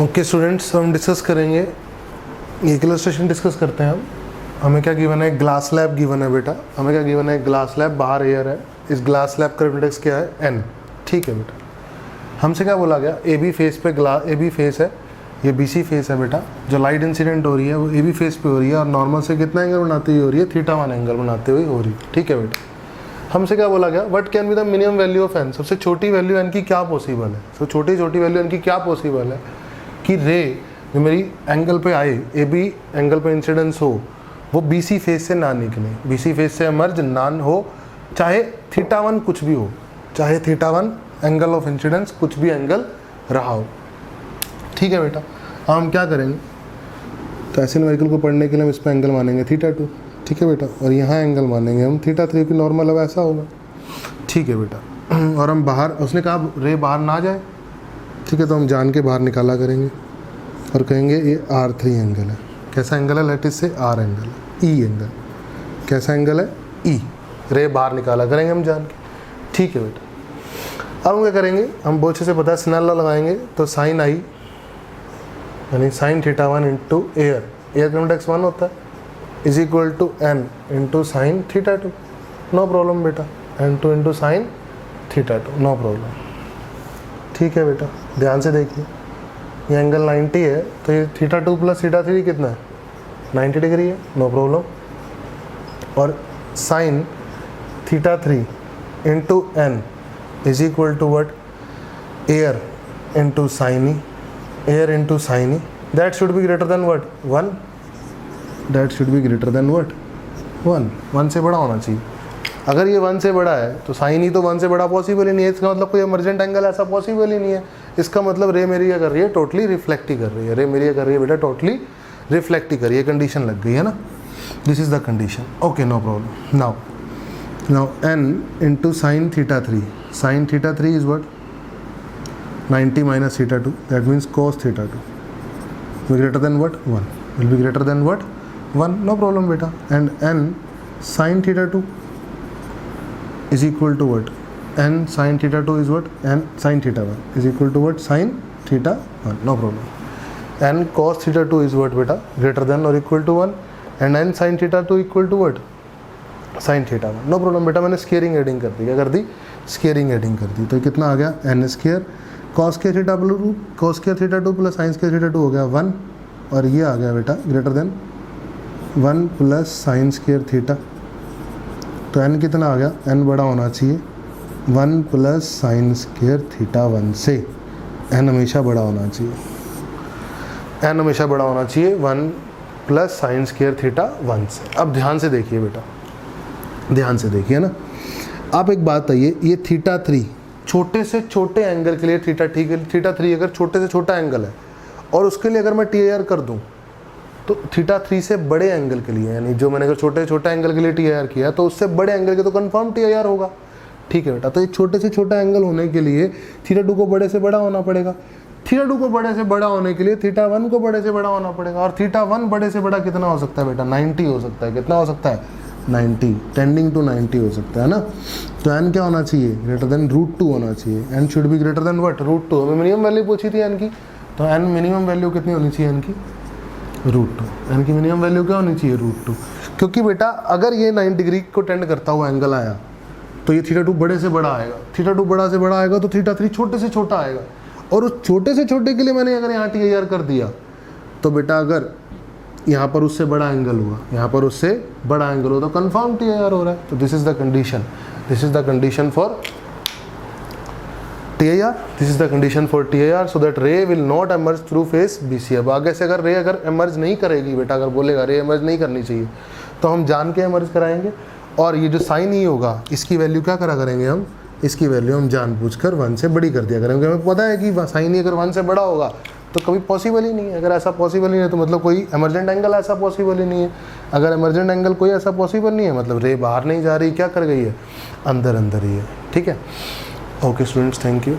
Okay students, हम discuss करेंगे, एक इलस्ट्रेशन डिस्कस करते हैं हम। हमें क्या गिवन है, ग्लास स्लैब गिवन है बेटा। हमें क्या गिवन है, ग्लास स्लैब, बाहर एयर है, इस ग्लास स्लैब का इंडेक्स क्या है, n। ठीक है बेटा, हमसे क्या बोला गया, ए बी फेस पे ए बी फेस है, ये बी सी फेस है बेटा। जो लाइट इंसिडेंट हो रही है वो ए बी फेस पे हो रही है और नॉर्मल से कितना एंगल बनाती हुई हो रही है, θ1 एंगल बनाते हुए हो रही है। ठीक है बेटा, हमसे क्या बोला गया, what can be the minimum value of n। सबसे छोटी वैल्यू n की क्या पॉसिबल है, सबसे छोटी वैल्यू n की क्या पॉसिबल है कि रे जो मेरी एंगल पे आए, ए बी एंगल पे इंसिडेंस हो, वो बी सी फेस से ना निकले, बी सी फेस से एमर्ज ना हो, चाहे θ1 कुछ भी हो, चाहे θ1 एंगल ऑफ इंसिडेंस कुछ भी एंगल रहा हो। ठीक है बेटा, अब हम क्या करेंगे, तो ऐसे न्यूमेरिकल को पढ़ने के लिए हम इस पर एंगल मानेंगे θ2। ठीक है बेटा, और यहाँ एंगल मानेंगे हम θ3 की नॉर्मल, अब ऐसा होगा। ठीक है बेटा, और हम बाहर, उसने कहा रे बाहर ना जाए, ठीक है, तो हम जान के बाहर निकाला करेंगे और कहेंगे ये R3 एंगल है। कैसा एंगल है, लेट इस से R एंगल है, E एंगल। कैसा एंगल है, E। रे बाहर निकाला करेंगे हम जान के। ठीक है बेटा, अब हम क्या करेंगे, हम बहुत अच्छे से पता है, स्नेल लॉ लगाएंगे, तो साइन आई यानी साइन θ1 इंटू एयर का इंडेक्स 1 होता है, is equal to n into sine θ2। No problem बेटा, n2 into sine θ2, no problem. ठीक है बेटा, ध्यान से देखिए, ये एंगल 90 है, तो ये θ2 प्लस θ3 कितना है, 90 डिग्री है, नो प्रॉब्लम। और sine θ3 into n is equal to what, air into sine e, air into sine e, that should be greater than what, 1। That should be greater than what, 1 से बड़ा होना चाहिए। अगर ये 1 से बड़ा है तो साइन ही तो 1 से बड़ा पॉसिबल ही नहीं है, इसका मतलब कोई इमरजेंट एंगल ऐसा पॉसिबल ही नहीं है। इसका मतलब रे मेरी क्या कर रही है, टोटली रिफ्लेक्ट ही कर रही है, रे मेरी क्या कर रही है बेटा, टोटली रिफ्लेक्ट ही कर रही है। कंडीशन लग गई है ना, this is the condition. Okay, no problem. Now n into sine θ3, sine θ3 is what, 90 minus θ2, that means cos θ2 will be greater than what, 1, will be greater than what, 1, no problem beta। and n sin θ2 is equal to what, n sin θ2 is what, n sin θ1 is equal to what, sin θ1, no problem। n cos θ2 is what beta, greater than or equal to 1, and n sin θ2 equal to what, sin θ1, no problem बेटा। मैंने squaring adding कर दी, क्या कर दी, squaring adding कर दी, तो कितना आ गया, n square cos के θ2 प्लस साइन के θ2 हो गया 1, और ये आ गया बेटा greater than 1 plus sine square theta. तो n कितना आ गया, n बड़ा होना चाहिए 1 प्लस साइन स्केयर थीटा 1 से, n हमेशा बड़ा होना चाहिए, n हमेशा बड़ा होना चाहिए 1 प्लस साइन स्केयर थीटा 1 से। अब ध्यान से देखिए बेटा, ध्यान से देखिए ना, आप एक बात आइए, ये θ3 छोटे से छोटे एंगल के लिए θ3 अगर छोटे से छोटा एंगल है और उसके लिए अगर मैं TIR कर दूं, तो θ3 से बड़े एंगल के लिए, यानी जो मैंने अगर छोटे से छोटा एंगल के लिए TIR किया तो उससे बड़े एंगल के तो कंफर्म TIR होगा। ठीक है बेटा, तो एक छोटे से छोटा एंगल होने के लिए θ2 को बड़े से बड़ा होना पड़ेगा, θ2 को बड़े से बड़ा होने के लिए θ1 को बड़े से बड़ा होना पड़ेगा, और θ1 बड़े से बड़ा कितना हो सकता है बेटा, 90 हो सकता है। कितना हो सकता है, 90, टेंडिंग टू 90 हो सकता है ना। तो n क्या होना चाहिए, ग्रेटर देन √2 होना चाहिए, n should be greater then what, √2। हमें मिनिमम वैल्यू पूछी थी n की, तो n मिनिमम वैल्यू कितनी होनी चाहिए n की, √2। n की मिनिमम वैल्यू क्या होनी चाहिए, √2, क्योंकि बेटा अगर ये 90 डिग्री को टेंड करता हुआ एंगल आया तो ये θ2 बड़े से बड़ा आएगा, θ2 बड़ा से बड़ा आएगा तो θ3 छोटे से छोटा आएगा, और उस छोटे से छोटे के लिए मैंने अगर यहाँ TIR कर दिया, तो बेटा अगर यहाँ पर उससे बड़ा एंगल हुआ, यहाँ पर उससे बड़ा एंगल हो, तो कंफर्म TIR हो रहा है। तो this is the condition, this is the condition for TIR, this is the condition for TIR, so that रे will not emerge through face BC। अब आगे से अगर रे अगर एमर्ज नहीं करेगी बेटा, अगर बोलेगा रे एमर्ज नहीं करनी चाहिए, तो हम जान के एमर्ज कराएंगे, और ये जो साइन ई होगा इसकी वैल्यू क्या करा करेंगे हम, इसकी वैल्यू हम जानबूझकर 1 से बड़ी कर दिया करेंगे। हमें पता है कि साइन ई अगर 1 से बड़ा होगा तो कभी पॉसिबल ही नहीं है। अगर ऐसा पॉसिबल नहीं है तो मतलब कोई इमरजेंट एंगल ऐसा पॉसिबल ही नहीं है। अगर इमरजेंट एंगल कोई ऐसा पॉसिबल नहीं है, मतलब रे बाहर नहीं जा रही, क्या कर गई है, अंदर अंदर ही है। ठीक है, ओके स्टूडेंट्स, थैंक यू।